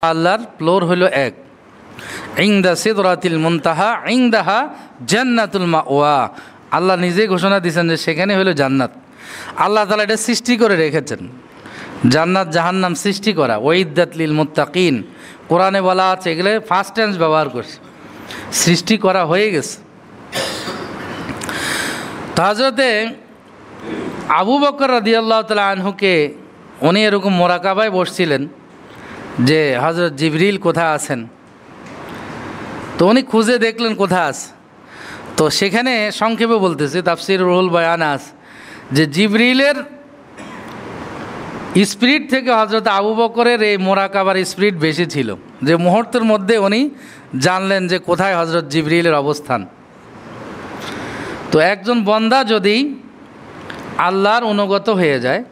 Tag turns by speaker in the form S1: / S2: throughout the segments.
S1: আল্লাহর ফ্লোর হলো এক। ইনদা সিদরাতিল মুনতাহা ইনদাহা জান্নাতুল মাওয়া। আল্লাহ নিজেই ঘোষণা দিয়েছেন যে সেখানে হলো জান্নাত। আল্লাহ তাআলা এটা সৃষ্টি করে রেখেছেন, জান্নাত জাহান্নাম সৃষ্টি করা। ওয়াইদ্দাত লিল মুত্তাকিন, কোরআনে বলা আছে, এগুলো ফার্স্ট টেন্স ব্যবহার করছে, সৃষ্টি করা হয়ে গেছে। তো হযরতে আবু বকর রাদিয়াল্লাহু তাআলা আনহুকে উনি এরকম মোরাকাবায় বসছিলেন যে হযরত জিবরিল কোথায় আছেন। তো উনি খুঁজে দেখলেন কোথায় আছে। তো সেখানে সংক্ষেপে বলতেছে, তাফসীর রুহুল বয়ান আছে যে জিবরিলের স্পিরিট থেকে হযরত আবু বকরের এই মোরাকাবার স্পিরিট বেশি ছিল, যে মুহূর্তের মধ্যে উনি জানলেন যে কোথায় হযরত জিবরিলের অবস্থান। তো একজন বান্দা যদি আল্লাহর অনুগত হয়ে যায়,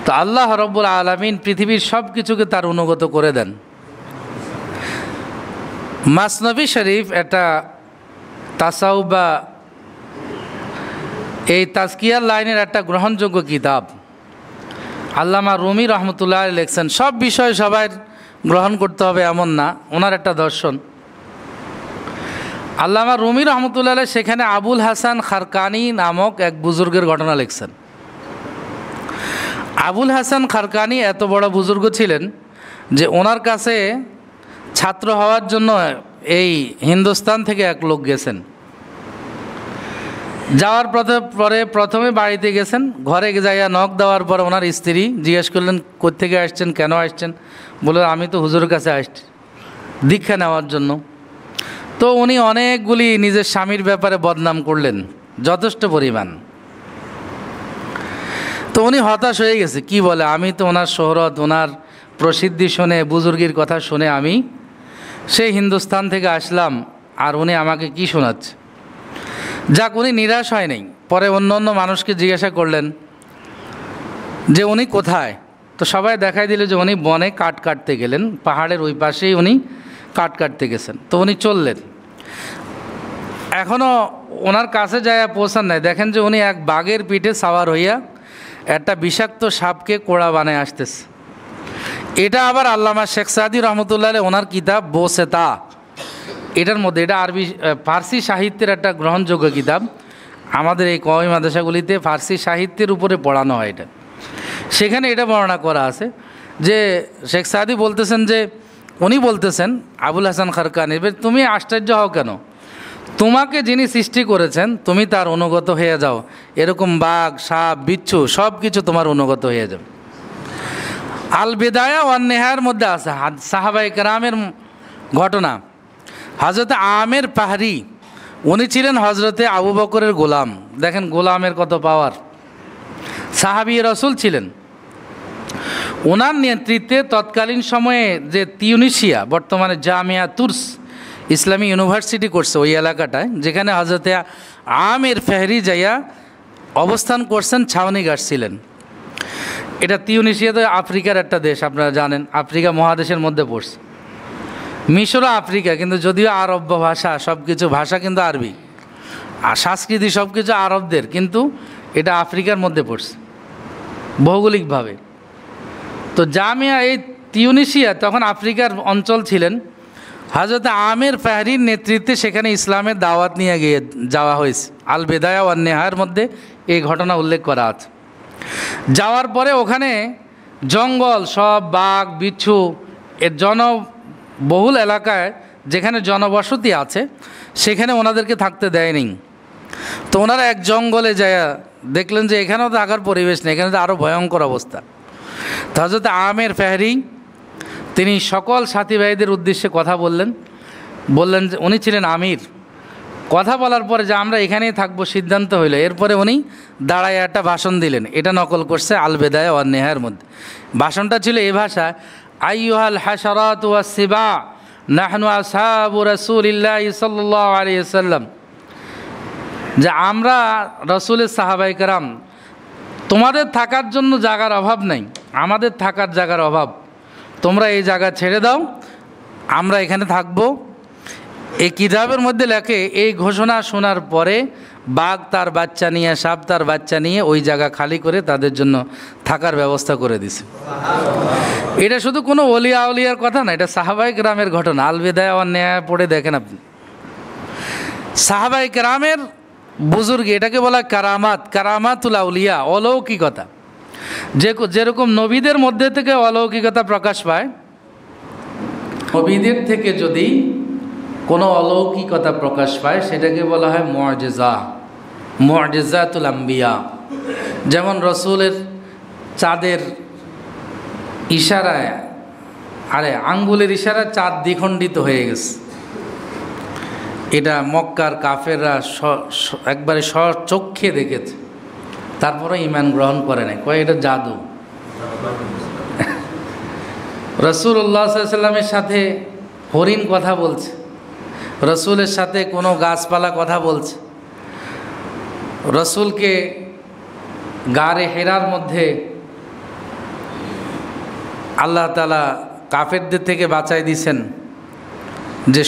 S1: তো আল্লাহ রাব্বুল আলামিন পৃথিবীর সব কিছুকে তার অনুগত করে দেন। মাসনবী শরীফ এটা তাসাউফ বা এই তাজকিয়ার লাইনের একটা গ্রহণযোগ্য কিতাব। আল্লামা রুমি রহমতুল্লাহ লিখছেন, সব বিষয় সবাই গ্রহণ করতে হবে এমন না, ওনার একটা দর্শন। আল্লামা রুমি রহমতুল্লাহ সেখানে আবুল হাসান খারকানি নামক এক বুজুর্গের ঘটনা লিখছেন। আবুল হাসান খারকানি এত বড় বুজুর্গ ছিলেন যে ওনার কাছে ছাত্র হওয়ার জন্য এই হিন্দুস্তান থেকে এক লোক গেছেন। যাওয়ার পরে প্রথমে বাড়িতে গেছেন, ঘরে যাইয়া নখ দেওয়ার পর ওনার স্ত্রী জিজ্ঞেস করলেন, কোত্থেকে আসছেন, কেন আসছেন? বলে, আমি তো হুজুরের কাছে আসছি দীক্ষা নেওয়ার জন্য। তো উনি অনেকগুলি নিজের স্বামীর ব্যাপারে বদনাম করলেন, যথেষ্ট পরিমাণ। তো উনি হতাশ হয়ে গেছে, কি বলে, আমি তো ওনার শোহরত, ওনার প্রসিদ্ধি শুনে, বুজুর্গির কথা শুনে আমি সেই হিন্দুস্তান থেকে আসলাম, আর উনি আমাকে কি শোনাচ্ছে। যাক, উনি নিরাশ হয় নাই। পরে অন্য অন্য মানুষকে জিজ্ঞাসা করলেন যে উনি কোথায়। তো সবাই দেখাই দিল যে উনি বনে কাঠ কাটতে গেলেন, পাহাড়ের ওই পাশেই উনি কাঠ কাটতে গেছেন। তো উনি চললেন, এখনও ওনার কাছে যায় পৌঁছান নাই, দেখেন যে উনি এক বাঘের পিঠে সাওয়ার হইয়া একটা বিষাক্ত সাপকে কোড়া বানায় আসতেছে। এটা আবার আল্লামা শেখ সাদি রহমতুল্লাহ ওনার কিতাব বোসেতা, এটার মধ্যে, এটা আরবি ফার্সি সাহিত্যের একটা গ্রহণযোগ্য কিতাব। আমাদের এই কওমি মাদ্রাসাগুলিতে ফার্সি সাহিত্যের উপরে পড়ানো হয় এটা। সেখানে এটা বর্ণনা করা আছে যে শেখ সাদি বলতেছেন যে, উনি বলতেছেন আবুল হাসান খারকানি, তুমি আশ্চর্য হও কেন? তোমাকে যিনি সৃষ্টি করেছেন তুমি তার অনুগত হয়ে যাও, এরকম বাঘ, সাপ, বিচ্ছু সব কিছু তোমার অনুগত হয়ে যাবে। আল বিদায়া ওয়ান নেহার মধ্যে আছে সাহাবায়ে কেরামের ঘটনা। হযরত আমের পাহাড়ি, উনি ছিলেন হযরতে আবু বকরের গোলাম। দেখেন গোলামের কত পাওয়ার। সাহাবী রাসূল ছিলেন। ওনার নেতৃত্বে তৎকালীন সময়ে যে তিউনিসিয়া, বর্তমানে জামিয়া তুর্স ইসলামী ইউনিভার্সিটি করছে ওই এলাকাটায়, যেখানে হযরতে আমের ফেহরি যাইয়া অবস্থান করছেন, ছাউনি গাড়ছিলেন। এটা তিউনিসিয়া তো আফ্রিকার একটা দেশ, আপনারা জানেন, আফ্রিকা মহাদেশের মধ্যে পড়ছে। মিশরও আফ্রিকা, কিন্তু যদিও আরব ভাষা, সব কিছু ভাষা কিন্তু আরবি, আর সংস্কৃতি সব কিছু আরবদের, কিন্তু এটা আফ্রিকার মধ্যে পড়ছে ভৌগোলিকভাবে। তো জামিয়া এই তিউনিসিয়া তখন আফ্রিকার অঞ্চল ছিলেন। হযরত আমের ফাহরির নেতৃত্বে সেখানে ইসলামের দাওয়াত নিয়ে গিয়ে যাওয়া হয়েছে। আল বেদায়া ওয়ান নেহার মধ্যে এই ঘটনা উল্লেখ করা আছে। যাওয়ার পরে ওখানে জঙ্গল, সব বাঘ, বিচ্ছু, এর জনবহুল এলাকায় যেখানে জনবসতি আছে সেখানে ওনাদেরকে থাকতে দেয়নি। তো ওনারা এক জঙ্গলে যায় দেখলেন যে এখানেও তো থাকার পরিবেশ নেই, এখানে তো আরও ভয়ঙ্কর অবস্থা। তো হযরত আমের ফাহরি তিনি সকল সাথী ভাইদের উদ্দেশ্যে কথা বললেন যে উনি ছিলেন আমির। কথা বলার পরে যে আমরা এখানেই থাকবো সিদ্ধান্ত হইল। এরপরে উনি দাঁড়ায় একটা ভাষণ দিলেন, এটা নকল করছে আল বেদায়া ওয়ান নেহার মধ্যে। ভাষণটা ছিল এই ভাষায়, আইয়ুহাল হাশারাতু ওয়াস সিবা নাহনু আসহাবু রাসূলিল্লাহি সাল্লাল্লাহু আলাইহি ওয়াসাল্লাম, যে আমরা রাসূলের সাহাবায়ে কেরাম, তোমাদের থাকার জন্য জায়গার অভাব নাই, আমাদের থাকার জায়গার অভাব, তোমরা এই জায়গা ছেড়ে দাও, আমরা এখানে থাকবো। এই কিতাবের মধ্যে লেখে, এই ঘোষণা শোনার পরে বাঘ তার বাচ্চা নিয়ে, সাপ তার বাচ্চা নিয়ে ওই জায়গা খালি করে তাদের জন্য থাকার ব্যবস্থা করে দিছে। এটা শুধু কোনো ওলিয়া আউলিয়ার কথা না, এটা সাহাবায়ে কেরামের ঘটনা। আল বিদায়া ওয়ান নিহায়া পড়ে দেখেন আপনি, সাহাবায়ে কেরামের বুজুর্গ, এটাকে বলা কারামাত, কারামাতুল আউলিয়া, অলৌকিকতা। যেরকম নবীদের মধ্যে থেকে অলৌকিকতা প্রকাশ পায়, নবীদের থেকে যদি কোনো অলৌকিকতা প্রকাশ পায় সেটাকে বলা হয় মুআজিজা, মুআজিজাতুল আম্বিয়া। যেমন রসুলের চাঁদের ইশারায়, আঙ্গুলের ইশারায় চাঁদ দ্বিখণ্ডিত হয়ে গেছে। এটা মক্কার কাফেররা একবারে স্বচক্ষে দেখেছে, তারপরে ঈমান গ্রহণ করে নাই, কয় এটা জাদু। রাসূলুল্লাহ সাল্লাল্লাহু আলাইহি ওয়াসাল্লামের সাথে হরিণ কথা বলছে, রসুলের সাথে কোনো গাছপালা কথা বলছে, রসুলকে গারে হেরার মধ্যে আল্লাহ তাআলা কাফেরদের থেকে বাঁচাই দিয়েছেন, যে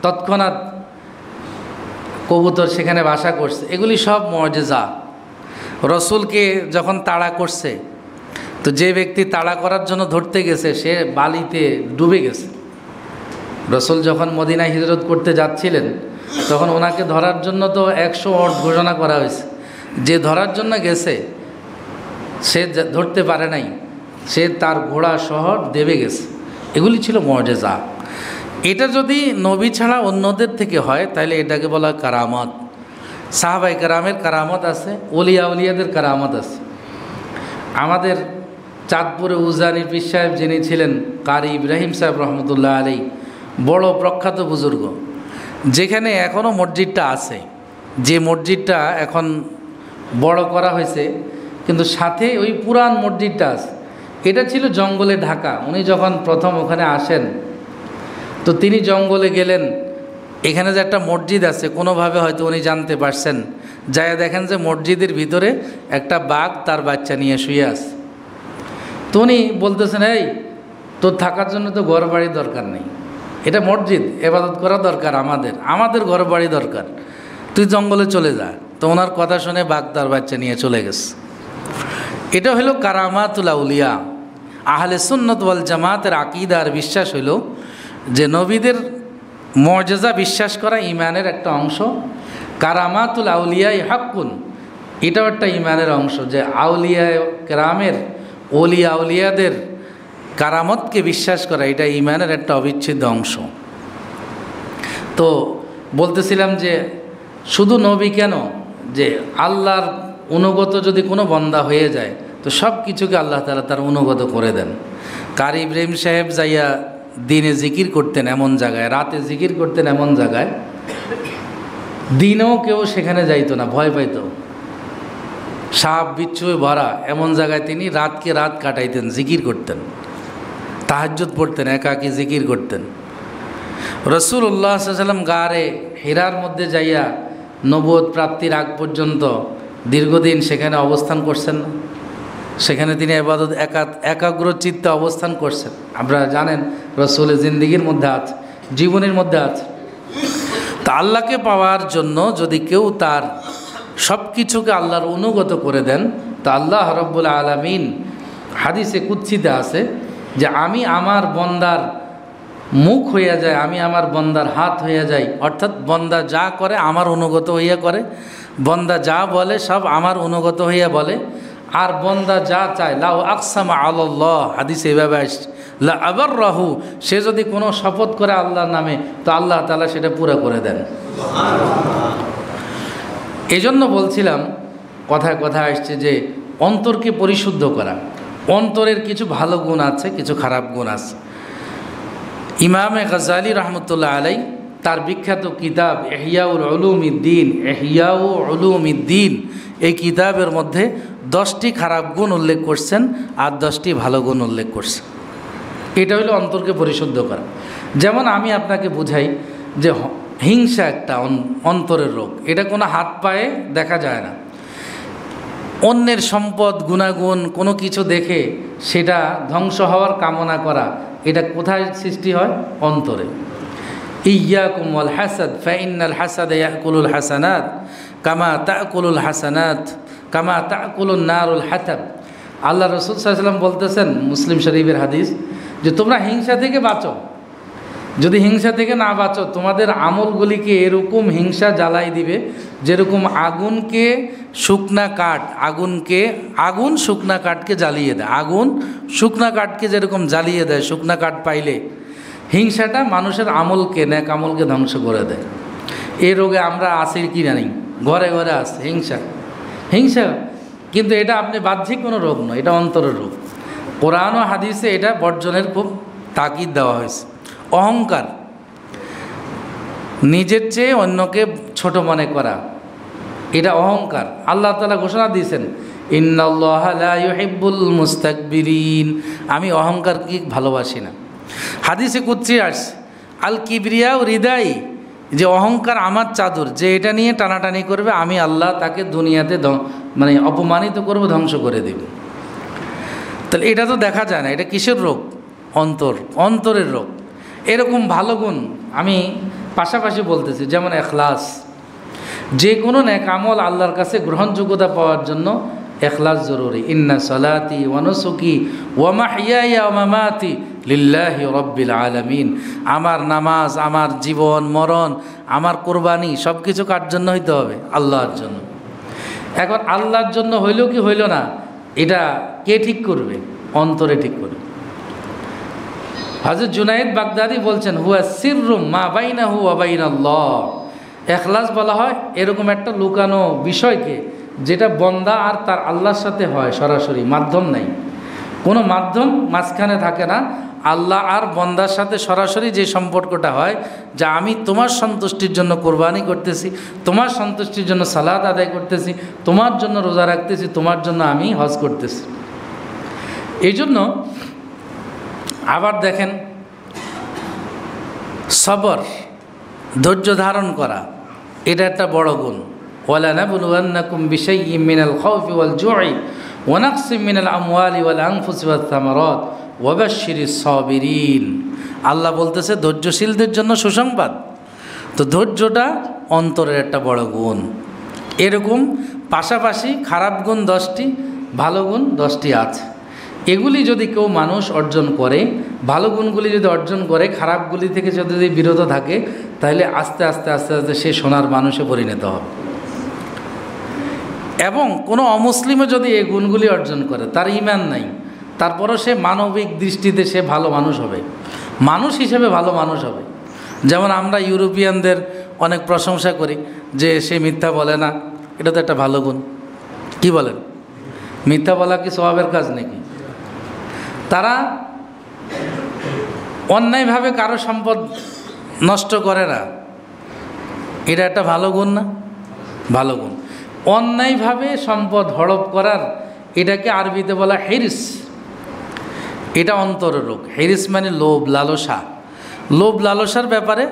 S1: তৎক্ষণাৎ কবুতর সেখানে বাসা করছে। এগুলি সব মুআজিজা। রসুলকে যখন তাড়া করছে, তো যে ব্যক্তি তাড়া করার জন্য ধরতে গেছে সে বালিতে ডুবে গেছে। রসুল যখন মদিনায় হিজরত করতে যাচ্ছিলেন তখন ওনাকে ধরার জন্য তো 100 ওট ঘোষণা করা হয়েছে। যে ধরার জন্য গেছে সে ধরতে পারে নাই, সে তার ঘোড়া শহর দেবে গেছে। এগুলি ছিল মুআজিজা। এটা যদি নবী ছাড়া অন্যদের থেকে হয় তাহলে এটাকে বলা কারামত। সাহাবায়ে কেরামের কারামত আছে, ওলিয়া উলিয়াদের কারামত আছে। আমাদের চাঁদপুরে উজানি পীর সাহেব যিনি ছিলেন, কারি ইব্রাহিম সাহেব রহমতুল্লাহ আলাইহি, বড় প্রখ্যাত বুজুর্গ, যেখানে এখনও মসজিদটা আছে, যে মসজিদটা এখন বড় করা হয়েছে কিন্তু সাথে ওই পুরান মসজিদটা আছে। এটা ছিল জঙ্গলে ঢাকা। উনি যখন প্রথম ওখানে আসেন তো তিনি জঙ্গলে গেলেন, এখানে যে একটা মসজিদ আছে কোনোভাবে হয়তো উনি জানতে পারছেন, যাই দেখেন যে মসজিদের ভিতরে একটা বাঘ তার বাচ্চা নিয়ে শুয়ে আছে। তো উনি বলতেছেন, এই তোর থাকার জন্য তো ঘর বাড়ি দরকার নেই, এটা মসজিদ, ইবাদত করা দরকার, আমাদের ঘর বাড়ি দরকার, তুই জঙ্গলে চলে যা। তো ওনার কথা শুনে বাঘ তার বাচ্চা নিয়ে চলে গেছে। এটা হলো কারামাতুল আউলিয়া। আহলে সুন্নাত ওয়াল জামাতের আকীদা আর বিশ্বাস হলো যে নবীদের মুআজিজা বিশ্বাস করা ঈমানের একটা অংশ। কারামাতুল আউলিয়াই হাক্কুন, এটাও একটা ঈমানের অংশ, যে আউলিয়া কেরামের, ওলিয়া আউলিয়াদের কারামতকে বিশ্বাস করা এটা ঈমানের একটা অবিচ্ছেদ্য অংশ। তো বলতেছিলাম যে শুধু নবী কেন, যে আল্লাহর অনুগত যদি কোনো বন্দা হয়ে যায় তো সব কিছুকে আল্লাহ তাআলা তার অনুগত করে দেন। কারি ইব্রাহিম সাহেব যাইয়া দিনে জিকির করতেন এমন জায়গায়, রাতে জিকির করতেন এমন জায়গায়, দিনেও কেউ সেখানে যাইতো না, ভয় পাইতো, সাপ বিচ্ছুয়ে ভরা এমন জায়গায় তিনি রাতকে রাত কাটাইতেন, জিকির করতেন, তাহাজ্জুদ পড়তেন, একাকী জিকির করতেন। রাসূলুল্লাহ সাল্লাল্লাহু আলাইহি ওয়াসাল্লাম গারে হিরার মধ্যে যাইয়া নবুয়ত প্রাপ্তির আগ পর্যন্ত দীর্ঘদিন সেখানে অবস্থান করছেন না? সেখানে তিনি ইবাদত একাগ্র চিত্তে অবস্থান করছেন। আপনারা জানেন রাসূলের জিন্দেগির মধ্যে আছে, জীবনের মধ্যে আছে। তা আল্লাহকে পাওয়ার জন্য যদি কেউ তার সব কিছুকে আল্লাহর অনুগত করে দেন, তা আল্লাহ রাব্বুল আলামিন, হাদিসে কুদসিতে আছে যে আমি আমার বন্দার মুখ হইয়া যায়, আমি আমার বন্দার হাত হইয়া যাই। অর্থাৎ বন্দা যা করে আমার অনুগত হইয়া করে, বন্দা যা বলে সব আমার অনুগত হইয়া বলে। আর বন্দা যা চায়, লাউ আকসামা আলাল্লাহ, হাদিসে এভাবে আসছে, লা আবাররাহু, সে যদি কোনো শপথ করে আল্লাহর নামে তো আল্লাহ তাআলা সেটা পুরো করে দেন। এই জন্য বলছিলাম, কথায় কথায় আসছে যে অন্তরকে পরিশুদ্ধ করা। অন্তরের কিছু ভালো গুণ আছে, কিছু খারাপ গুণ আছে। ইমামে গাজ্জালী রহমতুল্লাহ আলাইহি তার বিখ্যাত কিতাব ইহইয়াউল উলুমিদ্দিন, ইহইয়াউ উলুমিদ্দিন, এই কিতাবের মধ্যে 10টি খারাপ গুণ উল্লেখ করছেন আর 10টি ভালো গুণ উল্লেখ করছেন। এটা হলো অন্তরকে পরিশুদ্ধ করা। যেমন আমি আপনাকে বুঝাই যে হিংসা একটা অন্তরের রোগ, এটা কোনো হাত পায়ে দেখা যায় না। অন্যের সম্পদ, গুণাগুণ কোনো কিছু দেখে সেটা ধ্বংস হওয়ার কামনা করা, এটা কোথায় সৃষ্টি হয়? অন্তরে। ইয়াকুম ওয়াল হাসাদ ফাইন্নাল হাসাদা ইয়াকুলুল হাসানাত, কামা তাকুলুল হাসানাত কামা তাকুলুন নারুল হাতাব। আল্লাহ রসুল সাল্লাল্লাহু আলাইহি ওয়াসাল্লাম বলতেছেন, মুসলিম শরীফের হাদিস, যে তোমরা হিংসা থেকে বাঁচো। যদি হিংসা থেকে না বাঁচো, তোমাদের আমলগুলিকে এরকম হিংসা জ্বালাই দিবে যেরকম আগুনকে শুকনা কাঠ, আগুন শুকনা কাঠকে জ্বালিয়ে দেয়। আগুন শুকনা কাঠকে যেরকম জ্বালিয়ে দেয়, শুকনা কাঠ পাইলে হিংসাটা মানুষের আমলকে, নেক আমলকে ধ্বংস করে দেয়। এই রোগে আমরা আছি কি জানি, ঘরে ঘরে আছে হিংসা। কিন্তু এটা আপনি বাহ্যিক কোনো রোগ নয়, এটা অন্তরের রোগ। কোরআন ও হাদিসে এটা বর্জনের খুব তাকিদ দেওয়া হয়েছে। অহংকার, নিজের চেয়ে অন্যকে ছোট মনে করা, এটা অহংকার। আল্লাহ তাআলা ঘোষণা দিয়েছেন, ইন্নাল্লাহা লা ইউহিব্বুল মুস্তাকবিরিন, আমি অহংকারকে ভালোবাসি না। হাদিসে কুদসি আসছে, আল কিবরিয়া ও হৃদাই, যে অহংকার আমার চাদর, যে এটা নিয়ে টানাটানি করবে আমি আল্লাহ তাকে দুনিয়াতে মানে অপমানিত করব, ধ্বংস করে দেব। তাহলে এটা তো দেখা যায় না, এটা কিসের রোগ? অন্তরের রোগ। এরকম ভালো গুণ আমি পাশাপাশি বলতেছি, যেমন এখলাস। যে কোনো নেক আমল আল্লাহর কাছে গ্রহণযোগ্যতা পাওয়ার জন্য এখলাস জরুরি। ইন্না সলাতি ওয়া নুসুকি ওয়া মাহইয়ায়া ওয়া মামাতি লিল্লাহি রাব্বিল আলামিন। আমার নামাজ, আমার জীবন মরণ, আমার কোরবানি সব কিছু কার জন্য হইতে হবে? আল্লাহর জন্য। এখন আল্লাহর জন্য হইল কি হইল না, এটা কে ঠিক করবে? অন্তরে ঠিক করবে। হযরত জুনায়েদ বাগদাদি বলছেন, হুয়া সিররুম মা বাইনাহু ওয়া বাইনাল্লাহ। এখলাস বলা হয় এরকম একটা লুকানো বিষয়কে, যেটা বন্দা আর তার আল্লাহর সাথে হয় সরাসরি, মাধ্যম নাই, কোনো মাধ্যম মাঝখানে থাকে না। আল্লাহ আর বন্দার সাথে সরাসরি যে সম্পর্কটা হয়, যা আমি তোমার সন্তুষ্টির জন্য কোরবানি করতেছি, তোমার সন্তুষ্টির জন্য সালাত আদায় করতেছি, তোমার জন্য রোজা রাখতেছি, তোমার জন্য আমি হজ করতেছি। এই জন্য আবার দেখেন, সবর, ধৈর্য ধারণ করা, এটা একটা বড় গুণ। ওয়ালা নাবলুওয়ান্নাকুম বিশাইইম মিনাল খাউফি ওয়াল জুই ওয়া নাকসিম মিনাল আমওয়ালি ওয়াল আনফুসি ওয়াত থামারাত ওয়া বাশশিরিস সাবিরিন। আল্লাহ বলতেছে ধৈর্যশীলদের জন্য সুসংবাদ। তো ধৈর্যটা অন্তরের একটা বড় গুণ। এরকম পাশাপাশি খারাপ গুণ 10টি, ভালো গুণ 10টি আছে। এগুলি যদি কেউ মানুষ অর্জন করে, ভালো গুণগুলি যদি অর্জন করে, খারাপগুলি থেকে যদি বিরত থাকে, তাহলে আস্তে আস্তে আস্তে আস্তে সে সোনার মানুষে পরিণত হবে। এবং কোনো অমুসলিমও যদি এই গুণগুলি অর্জন করে, তার ঈমান নাই, তারপরও সে মানবিক দৃষ্টিতে সে ভালো মানুষ হবে, মানুষ হিসেবে ভালো মানুষ হবে। যেমন আমরা ইউরোপিয়ানদের অনেক প্রশংসা করি যে সে মিথ্যা বলে না, এটা তো একটা ভালো গুণ। কি বলেন? মিথ্যা বলা কি স্বভাবের কাজ নাকি? তারা অন্যায়ভাবে কারো সম্পদ নষ্ট করে না, এটা একটা ভালো গুণ না? ভালো গুণ। অন্যায়ভাবে সম্পদ হড়প করার, এটাকে আরবিতে বলা হিরিস, এটা অন্তরের রোগ। হিরিস মানে লোভ, লালসা। লোভ লালসার ব্যাপারে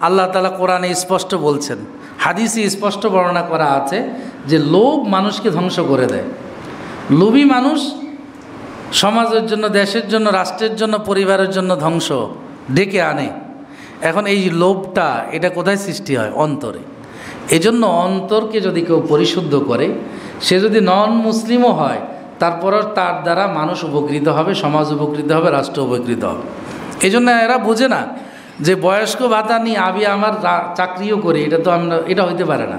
S1: আল্লাহ তাআলা কোরআনে স্পষ্ট বলছেন, হাদিসে স্পষ্ট বর্ণনা করা আছে যে লোভ মানুষকে ধ্বংস করে দেয়। লোভী মানুষ সমাজের জন্য, দেশের জন্য, রাষ্ট্রের জন্য, পরিবারের জন্য ধ্বংস ডেকে আনে। এখন এই লোভটা, এটা কোথায় সৃষ্টি হয়? অন্তরে। এজন্য অন্তরকে যদি কেউ পরিশুদ্ধ করে, সে যদি নন মুসলিমও হয়, তারপরও তার দ্বারা মানুষ উপকৃত হবে, সমাজ উপকৃত হবে, রাষ্ট্র উপকৃত হবে। এই জন্য এরা বোঝে না যে বয়স্ক ভাতা নিয়ে আমি আমার চাকরিও করি, এটা হইতে পারে না।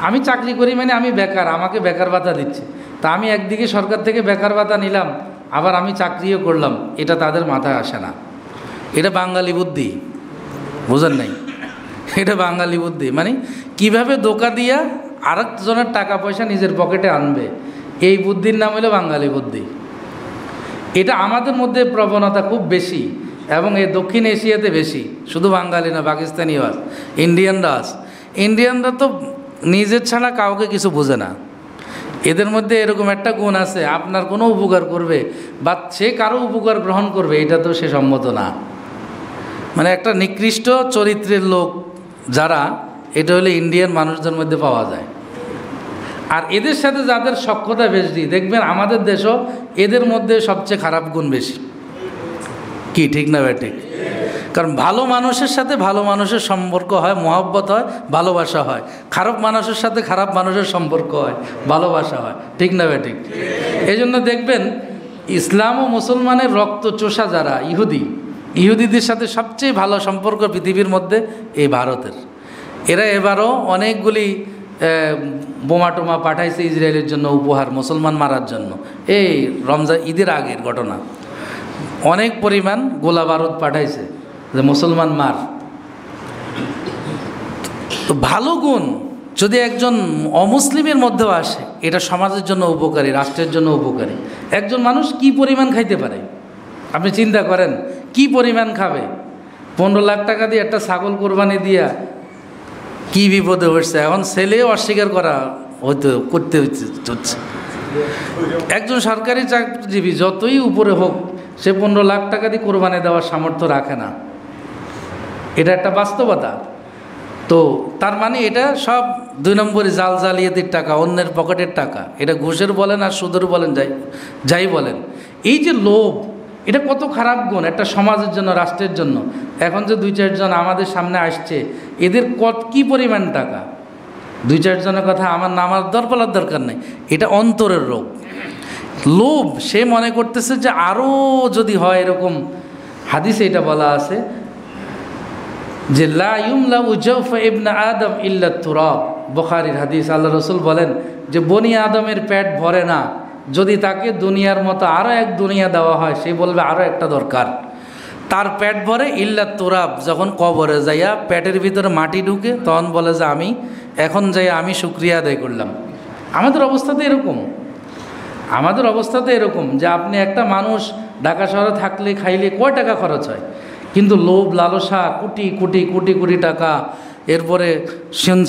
S1: আমি চাকরি করি মানে আমি বেকার, আমাকে বেকার ভাতা দিচ্ছে, তা আমি একদিকে সরকার থেকে বেকার ভাতা নিলাম, আবার আমি চাকরিও করলাম, এটা তাদের মাথায় আসে না। এটা বাঙালি বুদ্ধি, বুঝেন নাই? এটা বাঙালি বুদ্ধি, মানে কিভাবে ধোঁকা দিয়া আরেকজনের টাকা পয়সা নিজের পকেটে আনবে, এই বুদ্ধির নাম হলো বাঙালি বুদ্ধি। এটা আমাদের মধ্যে প্রবণতা খুব বেশি, এবং এই দক্ষিণ এশিয়াতে বেশি। শুধু বাঙালি না, পাকিস্তানিও আছে, ইন্ডিয়ানরা আছে। ইন্ডিয়ানরা তো নিজের ছাড়া কাউকে কিছু বোঝে না। এদের মধ্যে এরকম একটা গুণ আছে, আপনার কোনো উপকার করবে বা সে কারো উপকার গ্রহণ করবে, এটা তো সে সম্মত না। মানে একটা নিকৃষ্ট চরিত্রের লোক যারা, এটা হলে ইন্ডিয়ান মানুষদের মধ্যে পাওয়া যায়। আর এদের সাথে যাদের সখ্যতা বেশি, দেখবেন আমাদের দেশও এদের মধ্যে সবচেয়ে খারাপ গুণ বেশি। কি ঠিক না ভাই? ঠিক। কারণ ভালো মানুষের সাথে ভালো মানুষের সম্পর্ক হয়, মহব্বত হয়, ভালোবাসা হয়। খারাপ মানুষের সাথে খারাপ মানুষের সম্পর্ক হয়, ভালোবাসা হয়। ঠিক না ঠিক? এই জন্য দেখবেন ইসলাম ও মুসলমানের রক্ত চোষা যারা ইহুদিদের সাথে সবচেয়ে ভালো সম্পর্ক পৃথিবীর মধ্যে এই ভারতের। এরা এবারও অনেকগুলি বোমা টোমা পাঠাইছে ইসরায়েলের জন্য উপহার, মুসলমান মারার জন্য। এই রমজান ঈদের আগের ঘটনা, অনেক পরিমাণ গোলা বারুদ পাঠাইছে যে মুসলমান মার। তো ভালো গুণ যদি একজন অমুসলিমের মধ্যেও আসে, এটা সমাজের জন্য উপকারী, রাষ্ট্রের জন্য উপকারী। একজন মানুষ কি পরিমাণ খাইতে পারে আপনি চিন্তা করেন, কি পরিমাণ খাবে? 15 লাখ টাকা দিয়ে একটা ছাগল কোরবানি দিয়া কি বিপদে হচ্ছে। এখন ছেলেও অস্বীকার করতে হচ্ছে। একজন সরকারি চাকরিজীবী যতই উপরে হোক, সে 15 লাখ টাকা দিয়ে কোরবানি দেওয়ার সামর্থ্য রাখে না। এটা একটা বাস্তবতা। তো তার মানে এটা সব 2 নম্বরই জালিয়াতির টাকা, অন্যের পকেটের টাকা। এটা ঘুষের বলেন আর সুদের বলেন, যাই বলেন। এই যে লোভ, এটা কত খারাপ গুণ একটা সমাজের জন্য, রাষ্ট্রের জন্য। এখন যে 2-4 জন আমাদের সামনে আসছে, এদের কি পরিমাণ টাকা? 2-4 জনের কথা আমার নামার বলার দরকার নেই। এটা অন্তরের রোগ, লোভ। সে মনে করতেছে যে আরও যদি হয় এরকম। হাদিসে এটা বলা আছে যে লা ইউমলা উজাউফা ইবনা আদম ইল্লা তুরাব, বুখারীর হাদিস। আল্লাহ রসুল বলেন যে বনি আদমের পেট ভরে না যদি তাকে দুনিয়ার মতো আরও এক দুনিয়া দেওয়া হয়, সে বলবে আরও একটা দরকার। তার পেট ভরে ইল্লা তুরাব, যখন কবরে যাইয়া পেটের ভিতরে মাটি ঢুকে তখন বলে যে আমি এখন যাই আমি শুকরিয়া আদায় করলাম। আমাদের অবস্থাতে এরকম যে আপনি একটা মানুষ ঢাকা শহরে থাকলে খাইলে কয় টাকা খরচ হয়, কিন্তু লোভ লালসা কোটি কোটি কোটি কোটি টাকা। এরপরে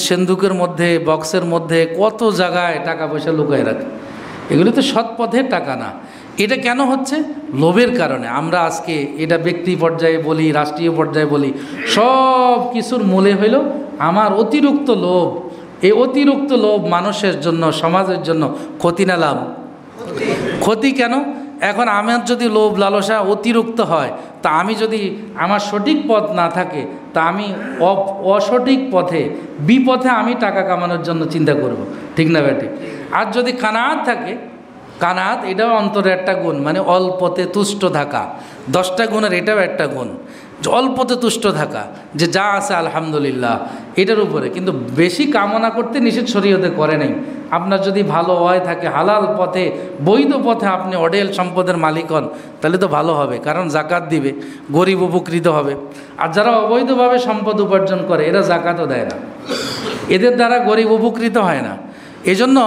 S1: সিন্দুকের মধ্যে, বক্সের মধ্যে কত জায়গায় টাকা পয়সা লুকায় রাখে। এগুলি তো সৎ পথের টাকা না। এটা কেন হচ্ছে? লোভের কারণে। আমরা আজকে এটা ব্যক্তি পর্যায়ে বলি, রাষ্ট্রীয় পর্যায়ে বলি, সব কিছুর মূলে হইল আমার অতিরিক্ত লোভ। এই অতিরিক্ত লোভ মানুষের জন্য, সমাজের জন্য ক্ষতি না লাভ? ক্ষতি। কেন? এখন আমার যদি লোভ লালসা অতিরিক্ত হয়, তা আমি যদি আমার সঠিক পথ না থাকে, তা আমি অসঠিক পথে, বিপথে আমি টাকা কামানোর জন্য চিন্তা করব। ঠিক না বেটি? আর যদি কানাত থাকে, কানাত এটাও অন্তরে একটা গুণ, মানে অল্পতে তুষ্ট থাকা। 10টা গুণের এটাও একটা গুণ, অল্পতে তুষ্ট থাকা, যে যা আছে আলহামদুলিল্লাহ এটার উপরে। কিন্তু বেশি কামনা করতে নিষেধ শরীয়তে করে নেই। আপনার যদি ভালো হয় থাকে, হালাল পথে, বৈধ পথে আপনি অঢেল সম্পদের মালিক হন, তাহলে তো ভালো হবে, কারণ জাকাত দিবে, গরিব উপকৃত হবে। আর যারা অবৈধভাবে সম্পদ উপার্জন করে, এরা জাকাতও দেয় না, এদের দ্বারা গরিব উপকৃত হয় না। এজন্য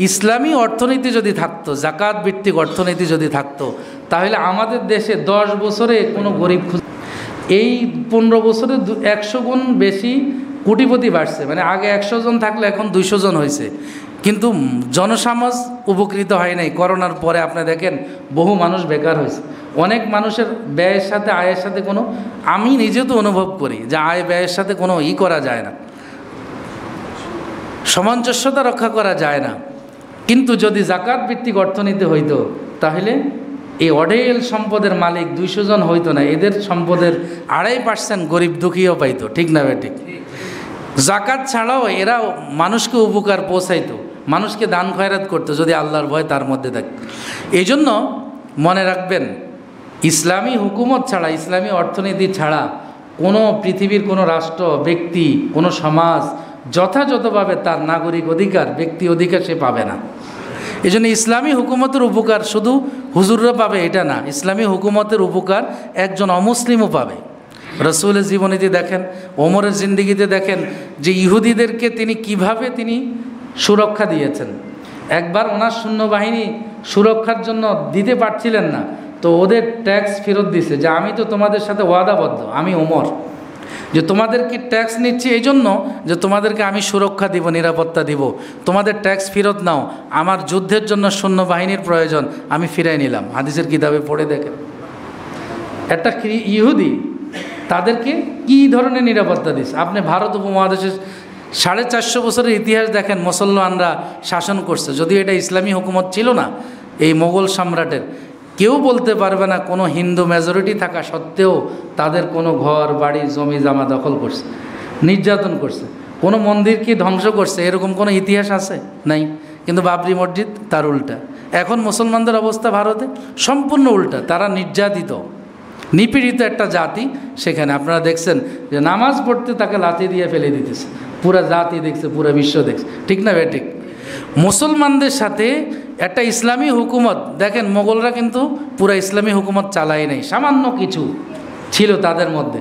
S1: ইসলামী অর্থনীতি যদি থাকতো, জাকাত ভিত্তিক অর্থনীতি যদি থাকতো, তাহলে আমাদের দেশে 10 বছরে কোনো গরিব, এই 15 বছরে 100 গুণ বেশি কোটিপতি বাড়ছে। মানে আগে 100 জন থাকলে এখন 200 জন হয়েছে, কিন্তু জনসমাজ উপকৃত হয় নাই। করোনার পরে আপনি দেখেন বহু মানুষ বেকার হয়েছে। অনেক মানুষের ব্যয়ের সাথে আয়ের সাথে কোনো, আমি নিজে তো অনুভব করি যে আয় ব্যয়ের সাথে কোনো করা যায় না, সামঞ্জস্যতা রক্ষা করা যায় না। কিন্তু যদি জাকাত ভিত্তিক অর্থনীতি হইতো, তাহলে এই অঢেল সম্পদের মালিক 200 জন হইতো না, এদের সম্পদের 2.5% গরিব দুঃখীও পাইতো। ঠিক না ঠিক? জাকাত ছাড়াও এরা মানুষকে উপকার পৌঁছাইতো, মানুষকে দান খয়রাত করতো, যদি আল্লাহর ভয় তার মধ্যে থাকে। এই জন্য মনে রাখবেন, ইসলামী হুকুমত ছাড়া, ইসলামী অর্থনীতি ছাড়া কোনো পৃথিবীর কোনো রাষ্ট্র, ব্যক্তি, কোনো সমাজ যথাযথভাবে তার নাগরিক অধিকার, ব্যক্তি অধিকার সে পাবে না। এই জন্য ইসলামী হুকুমতের উপকার শুধু হুজুররা পাবে এটা না, ইসলামী হুকুমতের উপকার একজন অমুসলিমও পাবে। রসুলের জীবনীতে দেখেন, ওমরের জিন্দিগিতে দেখেন যে ইহুদিদেরকে তিনি কিভাবে তিনি সুরক্ষা দিয়েছেন। একবার ওনার সৈন্যবাহিনী সুরক্ষার জন্য দিতে পারছিলেন না, তো ওদের ট্যাক্স ফেরত দিছে যে আমি তো তোমাদের সাথে ওয়াদাবদ্ধ, আমি ওমর, যে তোমাদেরকে ট্যাক্স নিচ্ছি এই জন্য যে তোমাদেরকে আমি সুরক্ষা দিব, নিরাপত্তা দিব, তোমাদের ট্যাক্স ফেরত নাও, আমার যুদ্ধের জন্য সৈন্যবাহিনীর প্রয়োজন, আমি ফিরাই নিলাম। হাদিসের কিতাবে পড়ে দেখেন একটা ইহুদি তাদেরকে কী ধরনের নিরাপত্তা দিচ্ছে। আপনি ভারত উপমহাদেশের 450 বছরের ইতিহাস দেখেন, মুসলমানরা শাসন করছে, যদিও এটা ইসলামী হুকুমত ছিল না, এই মোগল সম্রাটের। কেউ বলতে পারবে না কোনো হিন্দু মেজরিটি থাকা সত্ত্বেও তাদের কোনো ঘর বাড়ি জমি জামা দখল করছে, নির্যাতন করছে, কোনো মন্দির কি ধ্বংস করছে, এরকম কোনো ইতিহাস আছে? নাই। কিন্তু বাবরি মসজিদ তার উল্টা। এখন মুসলমানদের অবস্থা ভারতে সম্পূর্ণ উল্টা, তারা নির্যাতিত নিপীড়িত একটা জাতি। সেখানে আপনারা দেখছেন যে নামাজ পড়তে তাকে লাথি দিয়ে ফেলে দিতেছে, পুরা জাতি দেখছে, পুরা বিশ্ব দেখছে, ঠিক না ঠিক? মুসলমানদের সাথে একটা ইসলামী হুকুমত, দেখেন মোগলরা কিন্তু পুরা ইসলামী হুকুমত চালায় নাই, সামান্য কিছু ছিল তাদের মধ্যে।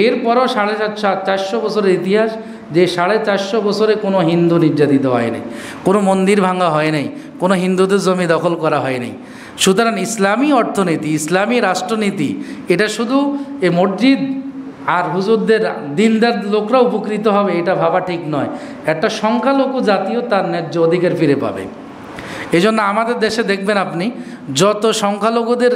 S1: এরপরও 450 বছরের ইতিহাস, যে 450 বছরে কোনো হিন্দু নির্যাতিত হয় নাই, কোনো মন্দির ভাঙা হয় নাই, কোনো হিন্দুদের জমি দখল করা হয় নাই। সুতরাং ইসলামী অর্থনীতি, ইসলামী রাষ্ট্রনীতি, এটা শুধু এই মসজিদ আর হুজুরদের দিনদার লোকরা উপকৃত হবে এটা ভাবা ঠিক নয়। একটা সংখ্যালঘু জাতীয় তার ন্যায্য অধিকার ফিরে পাবে। এই জন্য আমাদের দেশে দেখবেন আপনি, যত সংখ্যালঘুদের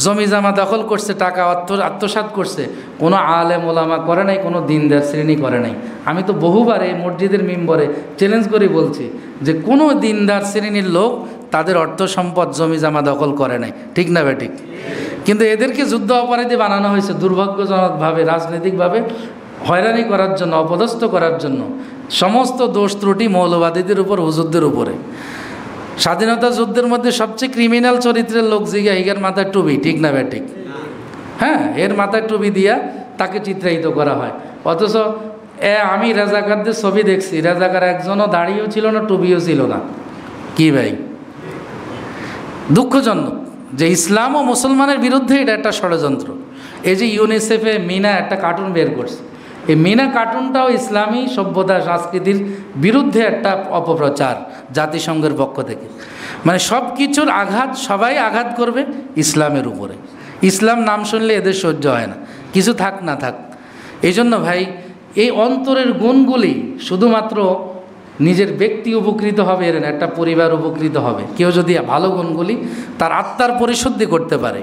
S1: জমি জামা দখল করছে, টাকা আত্মসাৎ করছে, কোনো আলেম ওলামা করে নাই, কোনো দিনদার শ্রেণী করে নাই। আমি তো বহুবার এই মসজিদের মিম্বরে চ্যালেঞ্জ করে বলছি যে কোনো দিনদার শ্রেণীর লোক তাদের অর্থ সম্পদ জমি জামা দখল করে নাই, ঠিক না ঠিক? কিন্তু এদেরকে যুদ্ধ অপরাধী বানানো হয়েছে দুর্ভাগ্যজনকভাবে, রাজনৈতিকভাবে হয়রানি করার জন্য, অপদস্থ করার জন্য। সমস্ত দোষ ত্রুটি মৌলবাদীদের উপর, হুজুরদের উপরে। স্বাধীনতা যুদ্ধের মধ্যে সবচেয়ে ক্রিমিনাল চরিত্রের লোক জিগা, এর মাথায় টুপি, ঠিক না ঠিক? হ্যাঁ, এর মাথায় টুপি দিয়া তাকে চিত্রায়িত করা হয়। অথচ আমি রাজাকারদের ছবি দেখছি, রাজাকার একজনও দাড়িও ছিল না, টুপিও ছিল না। কি ভাই, দুঃখজনক যে ইসলাম ও মুসলমানের বিরুদ্ধে এটা একটা ষড়যন্ত্র। এই যে ইউনিসেফে মিনা একটা কার্টুন বের করছে, এই মিনা কার্টুনটাও ইসলামী সভ্যতা সংস্কৃতির বিরুদ্ধে একটা অপপ্রচার জাতিসংঘের পক্ষ থেকে। মানে সব কিছুর আঘাত সবাই আঘাত করবে ইসলামের উপরে। ইসলাম নাম শুনলে এদের সহ্য হয় না, কিছু থাক না থাক। এই জন্য ভাই, এই অন্তরের গুণগুলি শুধুমাত্র নিজের ব্যক্তি উপকৃত হবে এর না, একটা পরিবার উপকৃত হবে। কেউ যদি ভালো গুণগুলি তার আত্মার পরিশুদ্ধি করতে পারে,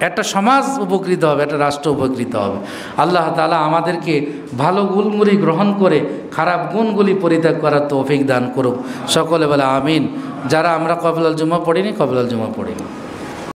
S1: একটা সমাজ উপকৃত হবে, একটা রাষ্ট্র উপকৃত হবে। আল্লাহ তাআলা আমাদেরকে ভালো গুণগুলি গ্রহণ করে খারাপ গুণগুলি পরিত্যাগ করার তৌফিক দান করুক। সকলে বলে আমিন। যারা আমরা কবলাল জুমা পড়িনি, কবলাল জুমা পড়িনি।